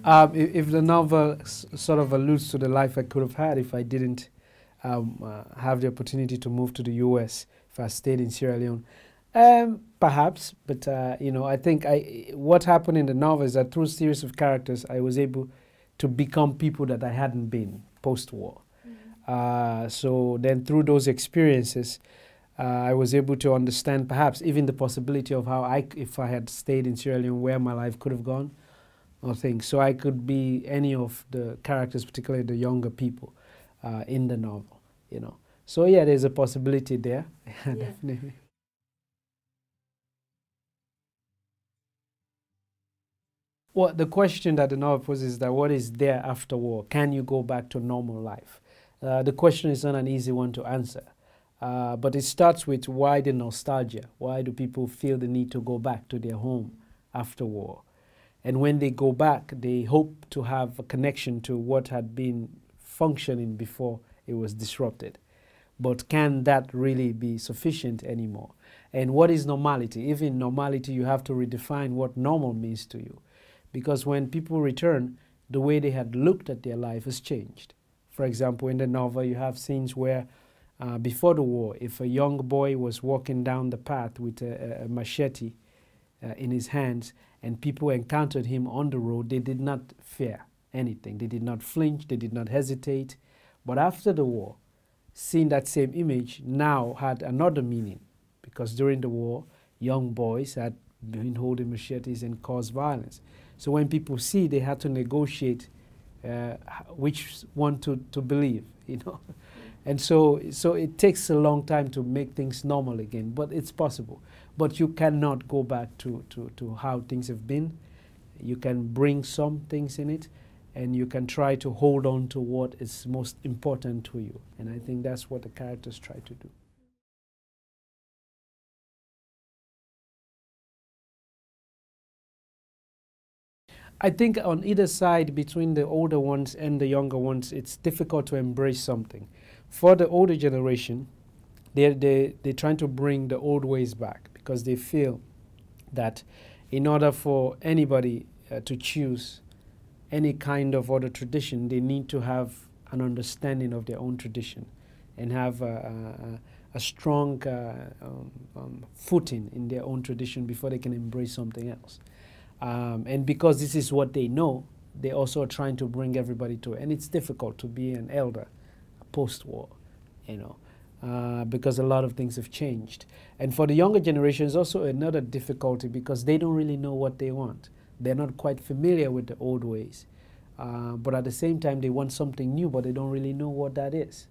If the novel sort of alludes to the life I could have had if I didn't have the opportunity to move to the US, if I stayed in Sierra Leone, perhaps. But you know, I think what happened in the novel is that through a series of characters, I was able to become people that I hadn't been post-war. So then, through those experiences, I was able to understand perhaps even the possibility of how if I had stayed in Sierra Leone, where my life could have gone. Or things. So I could be any of the characters, particularly the younger people in the novel, you know. So yeah, there's a possibility there, yeah. Definitely. Well, the question that the novel poses is that what is there after war? Can you go back to normal life? The question is not an easy one to answer, but it starts with why the nostalgia? Why do people feel the need to go back to their home after war? And when they go back, they hope to have a connection to what had been functioning before it was disrupted. But can that really be sufficient anymore? And what is normality? Even normality, you have to redefine what normal means to you. Because when people return, the way they had looked at their life has changed. For example, in the novel, you have scenes where before the war, if a young boy was walking down the path with a machete in his hands, and people encountered him on the road, they did not fear anything. They did not flinch, they did not hesitate. But after the war, seeing that same image now had another meaning, because during the war, young boys had been holding machetes and caused violence. So when people see, they had to negotiate which one to believe, you know. And so it takes a long time to make things normal again, but it's possible. But you cannot go back to how things have been. You can bring some things in it, and you can try to hold on to what is most important to you. And I think that's what the characters try to do. I think on either side, between the older ones and the younger ones, it's difficult to embrace something. For the older generation, they're trying to bring the old ways back because they feel that in order for anybody to choose any kind of other tradition, they need to have an understanding of their own tradition and have a strong footing in their own tradition before they can embrace something else. And because this is what they know, they also are trying to bring everybody to it. And it's difficult to be an elder post-war, you know, because a lot of things have changed. And for the younger generation, it's also another difficulty because they don't really know what they want. They're not quite familiar with the old ways. But at the same time, they want something new, but they don't really know what that is,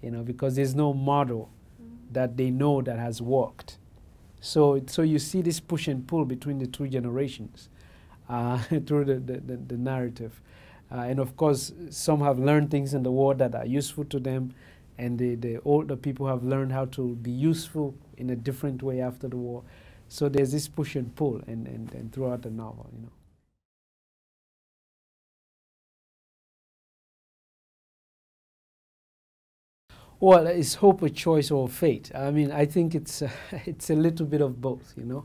you know, because there's no model that they know that has worked. So you see this push and pull between the two generations through the narrative. And of course, some have learned things in the war that are useful to them, and the older people have learned how to be useful in a different way after the war. So there's this push and pull and throughout the novel, you know. Well, is hope a choice or fate? I mean, I think it's it's a little bit of both, you know.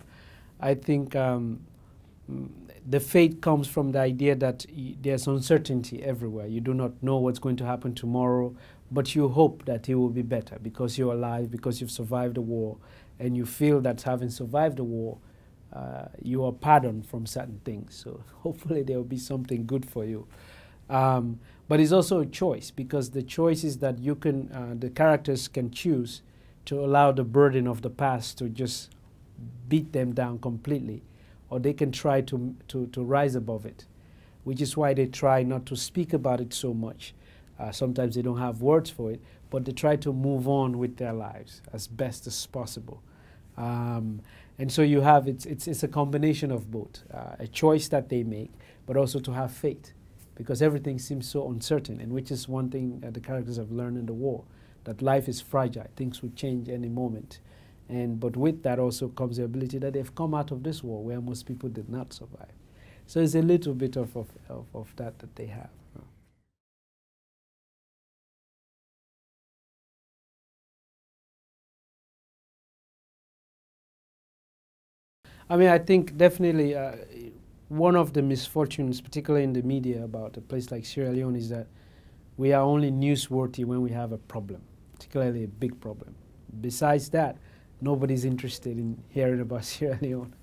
I think the fate comes from the idea that there's uncertainty everywhere. You do not know what's going to happen tomorrow, but you hope that it will be better because you're alive, because you've survived the war, and you feel that having survived the war, you are pardoned from certain things. So hopefully there will be something good for you. But it's also a choice because the choice is that you can, the characters can choose to allow the burden of the past to just beat them down completely, or they can try to rise above it, which is why they try not to speak about it so much. Sometimes they don't have words for it, but they try to move on with their lives as best as possible. And so you have, it's a combination of both, a choice that they make, but also to have faith, because everything seems so uncertain, and which is one thing the characters have learned in the war, that life is fragile, things will change any moment. But with that also comes the ability that they've come out of this war where most people did not survive. So it's a little bit of that they have. I mean, I think definitely one of the misfortunes, particularly in the media about a place like Sierra Leone, is that we are only newsworthy when we have a problem, particularly a big problem. Besides that, nobody's interested in hearing about Sierra Leone.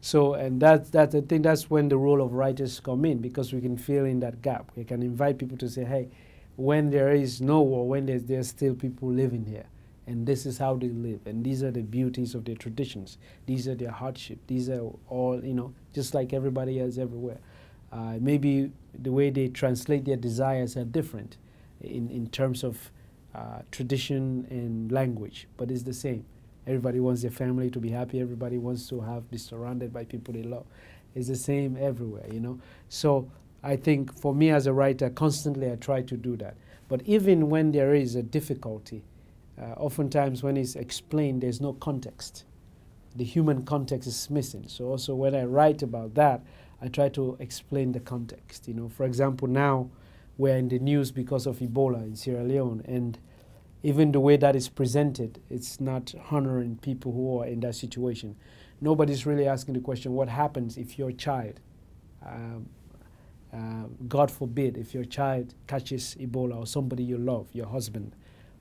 So, and I think that's when the role of writers come in, because we can fill in that gap. We can invite people to say, hey, when there is no war, when there's still people living here, and this is how they live, and these are the beauties of their traditions, these are their hardship, these are all, you know, just like everybody else everywhere. Maybe the way they translate their desires are different in terms of tradition and language, but it's the same. Everybody wants their family to be happy. Everybody wants to be surrounded by people they love. It's the same everywhere, you know. So I think for me as a writer, constantly I try to do that. But even when there is a difficulty, oftentimes when it's explained, there's no context. The human context is missing. So also when I write about that, I try to explain the context. You know, for example, now we're in the news because of Ebola in Sierra Leone, and even the way that is presented, it's not honoring people who are in that situation. Nobody's really asking the question, what happens if your child, God forbid, if your child catches Ebola, or somebody you love, your husband,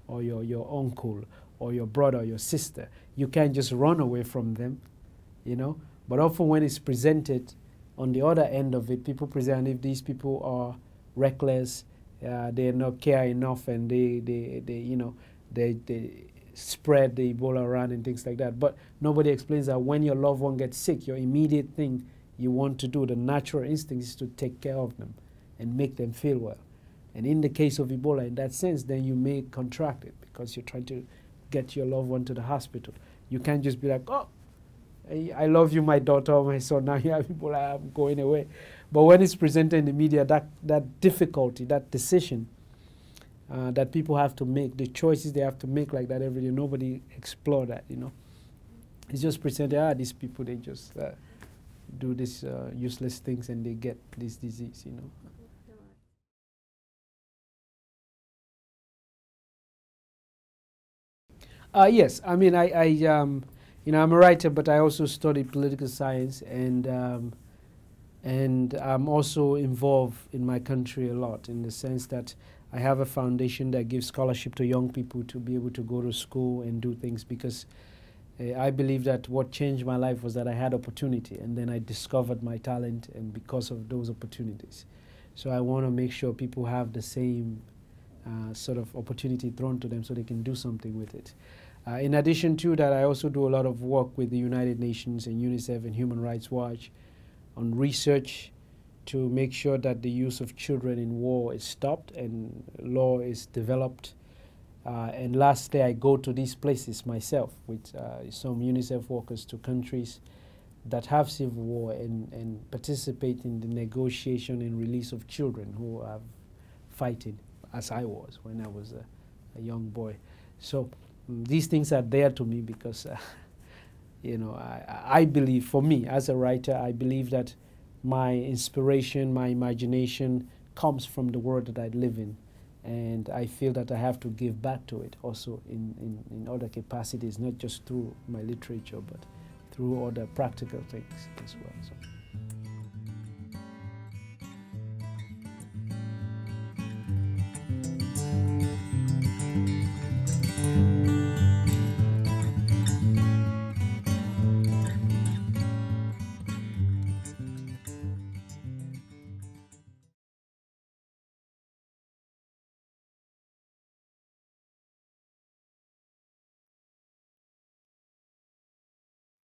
or your uncle, or your brother, or your sister. You can't just run away from them, you know. But often when it's presented, on the other end of it, people present if these people are reckless, they not care enough, and they spread the Ebola around and things like that. But nobody explains that when your loved one gets sick, your immediate thing you want to do, the natural instinct, is to take care of them and make them feel well. And in the case of Ebola, in that sense, then you may contract it because you're trying to get your loved one to the hospital. You can't just be like, oh, I love you, my daughter or my son, now you have Ebola, I'm going away. But when it's presented in the media, that difficulty, that decision that people have to make, the choices they have to make like that every day, nobody explore that, you know. It's just presented, these people, they just do these useless things and they get this disease, you know. Yes, I mean, you know, I'm a writer, but I also study political science, and I'm also involved in my country a lot, in the sense that I have a foundation that gives scholarship to young people to be able to go to school and do things, because I believe that what changed my life was that I had opportunity, and then I discovered my talent, and because of those opportunities. So I want to make sure people have the same sort of opportunity thrown to them so they can do something with it. In addition to that, I also do a lot of work with the United Nations and UNICEF and Human Rights Watch on research to make sure that the use of children in war is stopped and law is developed. And lastly, I go to these places myself with some UNICEF workers to countries that have civil war and participate in the negotiation and release of children who are fighting, as I was when I was a young boy. So these things are there to me because, you know, I believe, for me as a writer, I believe that my inspiration, my imagination comes from the world that I live in. And I feel that I have to give back to it also in other capacities, not just through my literature, but through other practical things as well. So.